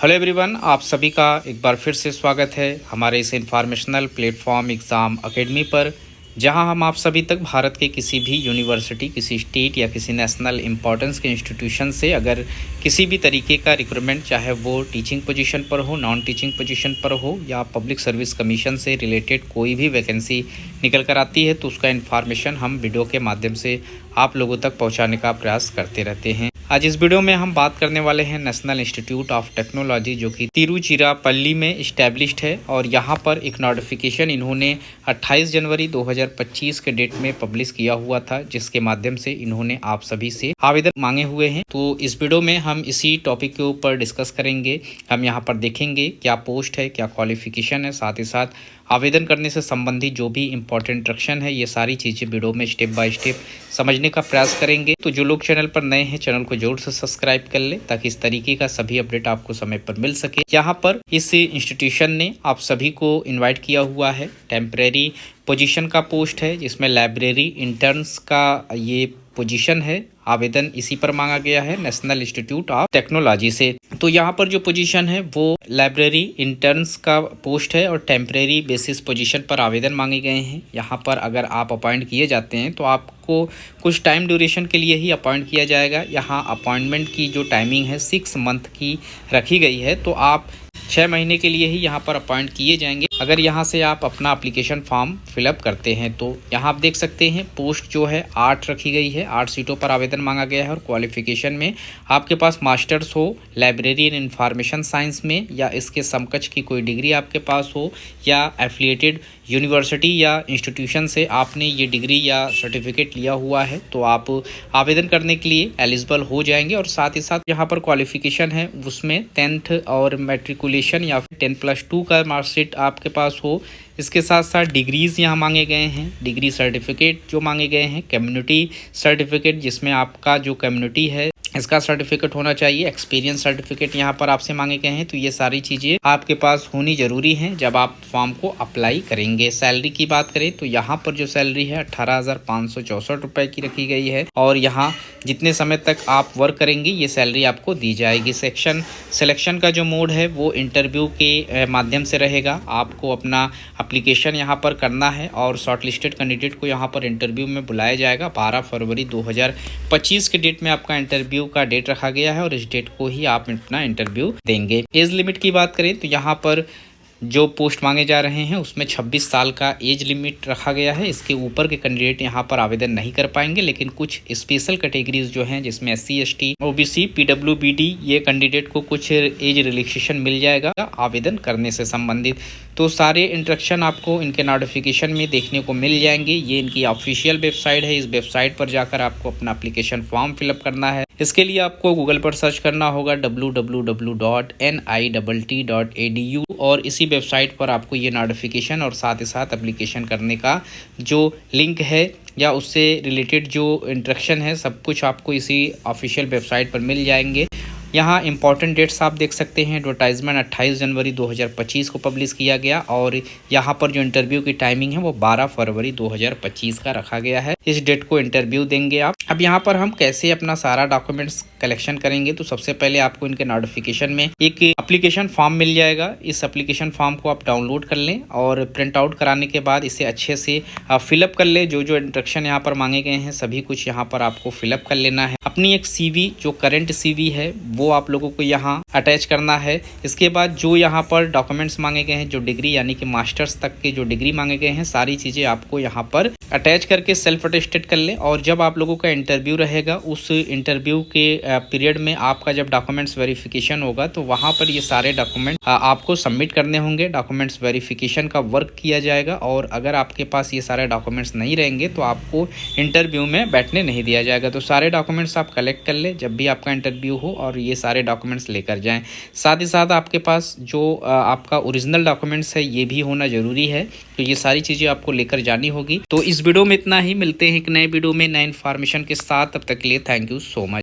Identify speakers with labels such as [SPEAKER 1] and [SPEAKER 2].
[SPEAKER 1] Hello everyone, आप सभी का एक बार फिर से स्वागत है हमारे इस इंफॉर्मेशनल प्लेटफॉर्म एग्ज़ाम एकेडमी पर, जहां हम आप सभी तक भारत के किसी भी यूनिवर्सिटी, किसी स्टेट या किसी नेशनल इम्पोर्टेंस के इंस्टीट्यूशन से अगर किसी भी तरीके का रिक्रूटमेंट, चाहे वो टीचिंग पोजीशन पर हो, नॉन टीचिंग पोजीशन पर हो या पब्लिक सर्विस कमीशन से रिलेटेड कोई भी वैकेंसी निकल कर आती है, तो उसका इन्फॉर्मेशन हम वीडियो के माध्यम से आप लोगों तक पहुँचाने का प्रयास करते रहते हैं। आज इस वीडियो में हम बात करने वाले हैं नेशनल इंस्टीट्यूट ऑफ टेक्नोलॉजी, जो कि तिरुचिरापल्ली में इस्टेब्लिश्ड है और यहाँ पर एक नोटिफिकेशन इन्होंने 28 जनवरी 2025 के डेट में पब्लिश किया हुआ था, जिसके माध्यम से इन्होंने आप सभी से आवेदन मांगे हुए हैं। तो इस वीडियो में हम इसी टॉपिक के ऊपर डिस्कस करेंगे। हम यहाँ पर देखेंगे क्या पोस्ट है, क्या क्वालिफिकेशन है, साथ ही साथ आवेदन करने से संबंधित जो भी इम्पोर्टेंट इंस्ट्रक्शन है, ये सारी चीज़ें वीडियो में स्टेप बाय स्टेप समझने का प्रयास करेंगे। तो जो लोग चैनल पर नए हैं, चैनल को जोर से सब्सक्राइब कर ले ताकि इस तरीके का सभी अपडेट आपको समय पर मिल सके। यहाँ पर इस इंस्टीट्यूशन ने आप सभी को इन्वाइट किया हुआ है। टेम्परेरी पोजीशन का पोस्ट है, जिसमें लाइब्रेरी इंटर्न्स का ये पोजीशन है। आवेदन इसी पर मांगा गया है नेशनल इंस्टीट्यूट ऑफ टेक्नोलॉजी से। तो यहाँ पर जो पोजीशन है वो लाइब्रेरी इंटर्न्स का पोस्ट है और टेम्परेरी बेसिस पोजीशन पर आवेदन मांगे गए हैं। यहाँ पर अगर आप अपॉइंट किए जाते हैं तो आपको कुछ टाइम ड्यूरेशन के लिए ही अपॉइंट किया जाएगा। यहाँ अपॉइंटमेंट की जो टाइमिंग है 6 मंथ की रखी गई है, तो आप 6 महीने के लिए ही यहाँ पर अपॉइंट किए जाएंगे अगर यहाँ से आप अपना एप्लीकेशन फॉर्म फिलअप करते हैं। तो यहाँ आप देख सकते हैं पोस्ट जो है 8 रखी गई है, 8 सीटों पर आवेदन मांगा गया है और क्वालिफिकेशन में आपके पास मास्टर्स हो लाइब्रेरी इन इंफॉर्मेशन साइंस में, या इसके समकक्ष की कोई डिग्री आपके पास हो, या एफिलिएटेड यूनिवर्सिटी या इंस्टीट्यूशन से आपने ये डिग्री या सर्टिफिकेट लिया हुआ है, तो आप आवेदन करने के लिए एलिजिबल हो जाएंगे। और साथ ही साथ यहाँ पर क्वालिफिकेशन है उसमें 10th और मैट्रिकुलेशन या फिर 10+2 का मार्कशीट आपके पास हो। इसके साथ साथ डिग्रीज़ यहाँ मांगे गए हैं, डिग्री सर्टिफिकेट जो मांगे गए हैं, कम्युनिटी सर्टिफिकेट जिसमें आपका जो कम्युनिटी है इसका सर्टिफिकेट होना चाहिए, एक्सपीरियंस सर्टिफिकेट यहाँ पर आपसे मांगे गए हैं। तो ये सारी चीज़ें आपके पास होनी ज़रूरी हैं जब आप फॉर्म को अप्लाई करेंगे। सैलरी की बात करें तो यहाँ पर जो सैलरी है 18,564 रुपये की रखी गई है और यहाँ जितने समय तक आप वर्क करेंगे ये सैलरी आपको दी जाएगी। सिलेक्शन का जो मोड है वो इंटरव्यू के माध्यम से रहेगा। आपको अपना एप्लीकेशन यहाँ पर करना है और शॉर्टलिस्टेड कैंडिडेट को यहाँ पर इंटरव्यू में बुलाया जाएगा। 12 फरवरी 2025 के डेट में आपका इंटरव्यू का डेट रखा गया है और इस डेट को ही आप अपना इंटरव्यू देंगे। एज लिमिट की बात करें तो यहाँ पर जो पोस्ट मांगे जा रहे हैं उसमें 26 साल का एज लिमिट रखा गया है। इसके ऊपर के कैंडिडेट यहाँ पर आवेदन नहीं कर पाएंगे, लेकिन कुछ स्पेशल कैटेगरीज जो हैं जिसमें SC ST OBC PWBD ये कैंडिडेट को कुछ एज रिलैक्सेशन मिल जाएगा आवेदन करने से संबंधित। तो सारे इंस्ट्रक्शन आपको इनके नोटिफिकेशन में देखने को मिल जाएंगे। ये इनकी ऑफिशियल वेबसाइट है, इस वेबसाइट पर जाकर आपको अपना एप्लीकेशन फॉर्म फिलअप करना है। इसके लिए आपको गूगल पर सर्च करना होगा www.nitt.edu और इसी वेबसाइट पर आपको ये नोटिफिकेशन और साथ ही साथ एप्लीकेशन करने का जो लिंक है या उससे रिलेटेड जो इंस्ट्रक्शन है सब कुछ आपको इसी ऑफिशियल वेबसाइट पर मिल जाएंगे। यहाँ इंपॉर्टेंट डेट्स आप देख सकते हैं। एडवर्टाइजमेंट 28 जनवरी 2025 को पब्लिश किया गया और यहाँ पर जो इंटरव्यू की टाइमिंग है वो 12 फरवरी 2025 का रखा गया है। इस डेट को इंटरव्यू देंगे आप। अब यहाँ पर हम कैसे अपना सारा डॉक्यूमेंट्स कलेक्शन करेंगे, तो सबसे पहले आपको इनके नोटिफिकेशन में एक एप्लीकेशन फॉर्म मिल जाएगा। इस एप्लीकेशन फॉर्म को आप डाउनलोड कर लें और प्रिंट आउट कराने के बाद इसे अच्छे से फिलअप कर लें। जो जो इंस्ट्रक्शन यहाँ पर मांगे गए हैं सभी कुछ यहाँ पर आपको फिलअप कर लेना है। अपनी एक CV जो करंट CV है वो आप लोगों को यहाँ अटैच करना है। इसके बाद जो यहाँ पर डॉक्यूमेंट्स मांगे गए हैं, जो डिग्री यानी कि मास्टर्स तक के जो डिग्री मांगे गए हैं, सारी चीज़ें आपको यहाँ पर अटैच करके सेल्फ अटेस्टेड कर लें। और जब आप लोगों का इंटरव्यू रहेगा उस इंटरव्यू के पीरियड में आपका जब डॉक्यूमेंट्स वेरिफिकेशन होगा तो वहाँ पर ये सारे डॉक्यूमेंट आपको सबमिट करने होंगे। डॉक्यूमेंट्स वेरिफिकेशन का वर्क किया जाएगा और अगर आपके पास ये सारे डॉक्यूमेंट्स नहीं रहेंगे तो आपको इंटरव्यू में बैठने नहीं दिया जाएगा। तो सारे डॉक्यूमेंट्स आप कलेक्ट कर लें जब भी आपका इंटरव्यू हो और ये सारे डॉक्यूमेंट्स लेकर जाएं। साथ ही साथ आपके पास जो आपका ओरिजिनल डॉक्यूमेंट्स है ये भी होना ज़रूरी है। तो ये सारी चीज़ें आपको लेकर जानी होगी। तो इस वीडियो में इतना ही। मिलते हैं एक नए वीडियो में नए इन्फॉर्मेशन के साथ। तब तक के लिए थैंक यू सो मच।